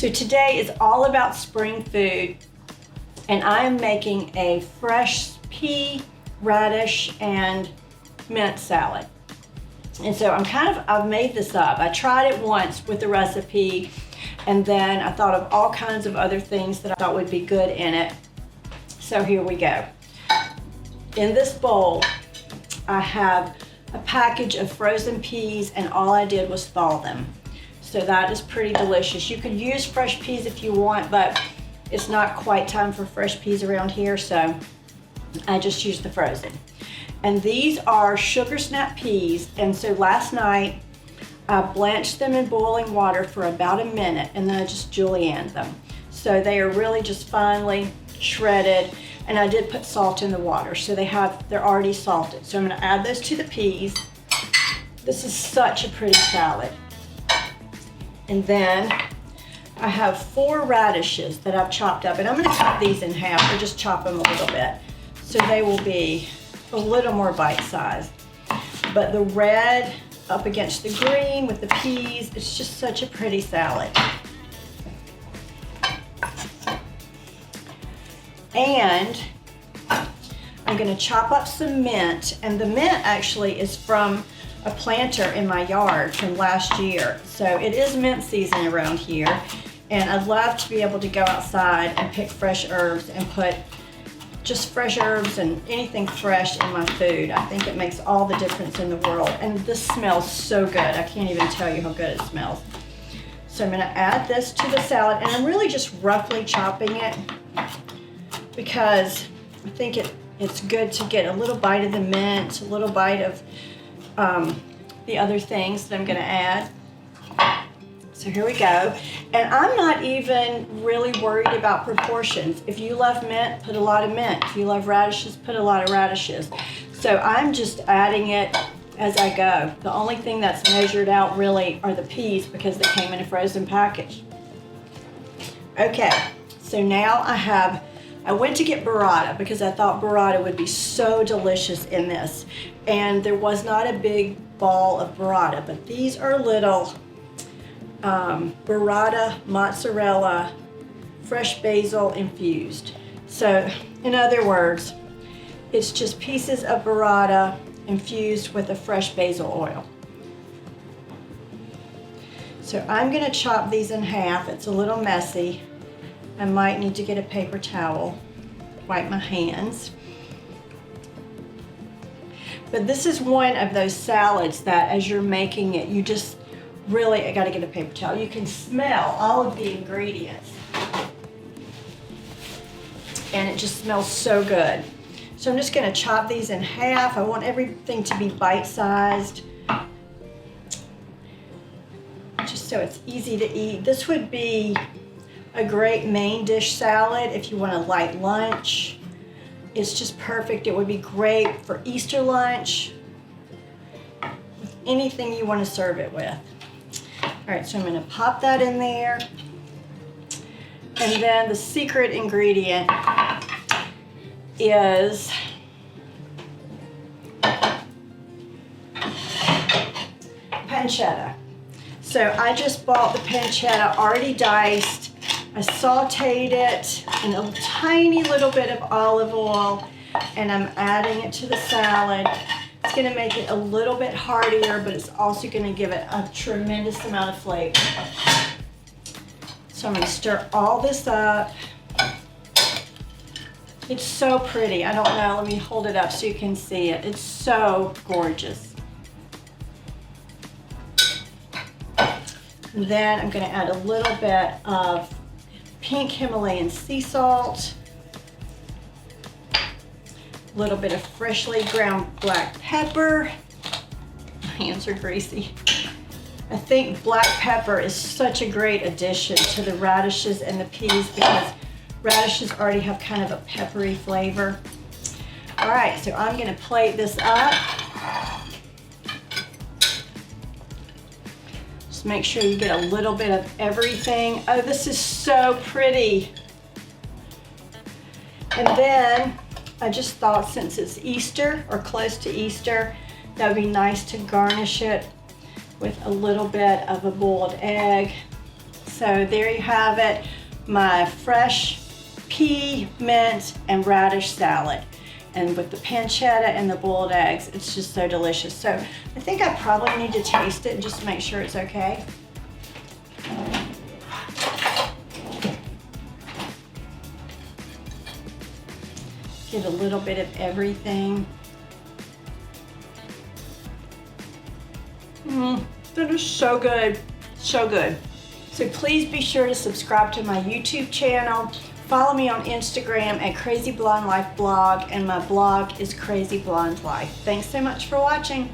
So today is all about spring food, and I am making a fresh pea, radish, and mint salad. And so I've made this up. I tried it once with the recipe, and then I thought of all kinds of other things that I thought would be good in it. So here we go. In this bowl, I have a package of frozen peas, and all I did was thaw them. So that is pretty delicious. You could use fresh peas if you want, but it's not quite time for fresh peas around here, so I just used the frozen. And these are sugar snap peas, and so last night I blanched them in boiling water for about a minute, and then I just julienned them. So they are really just finely shredded, and I did put salt in the water, so they're already salted. So I'm gonna add those to the peas. This is such a pretty salad. And then I have 4 radishes that I've chopped up, and I'm gonna cut these in half or just chop them a little bit so they will be a little more bite-sized. But the red up against the green with the peas, it's just such a pretty salad. And I'm gonna chop up some mint, and the mint actually is from a planter in my yard from last year. So it is mint season around here, and I'd love to be able to go outside and pick fresh herbs and put just fresh herbs and anything fresh in my food. I think it makes all the difference in the world. And this smells so good. I can't even tell you how good it smells. So I'm gonna add this to the salad, and I'm really just roughly chopping it because I think it's good to get a little bite of the mint, a little bite of the other things that I'm gonna add. So here we go. And I'm not even really worried about proportions. If you love mint, put a lot of mint. If you love radishes, put a lot of radishes. So I'm just adding it as I go. The only thing that's measured out really are the peas because they came in a frozen package. Okay, so now I went to get burrata because I thought burrata would be so delicious in this. And there was not a big ball of burrata, but these are little burrata mozzarella fresh basil infused. So in other words, it's just pieces of burrata infused with a fresh basil oil. So I'm gonna chop these in half. It's a little messy. I might need to get a paper towel, wipe my hands. But this is one of those salads that as you're making it, you just really, I gotta get a paper towel. You can smell all of the ingredients. And it just smells so good. So I'm just gonna chop these in half. I want everything to be bite-sized, just so it's easy to eat. This would be a great main dish salad if you want a light lunch. It's just perfect. It would be great for Easter lunch, with anything you want to serve it with. All right, so I'm going to pop that in there. And then the secret ingredient is pancetta. So I just bought the pancetta already diced. I sauteed it in a tiny little bit of olive oil, and I'm adding it to the salad. It's gonna make it a little bit heartier, but it's also gonna give it a tremendous amount of flavor. So I'm gonna stir all this up. It's so pretty. I don't know, let me hold it up so you can see it. It's so gorgeous. And then I'm gonna add a little bit of pink Himalayan sea salt, a little bit of freshly ground black pepper. My hands are greasy. I think black pepper is such a great addition to the radishes and the peas because radishes already have kind of a peppery flavor. All right, so I'm gonna plate this up. Make sure you get a little bit of everything. Oh, this is so pretty. And then I just thought since it's Easter or close to Easter, that would be nice to garnish it with a little bit of a boiled egg, So there you have it, my fresh pea, mint, and radish salad. And with the pancetta and the boiled eggs, it's just so delicious. So I think I probably need to taste it just to make sure it's okay. Get a little bit of everything. That is so good, so good. So please be sure to subscribe to my YouTube channel. Follow me on Instagram at Crazy Blonde Life Blog, and my blog is Crazy Blonde Life. Thanks so much for watching.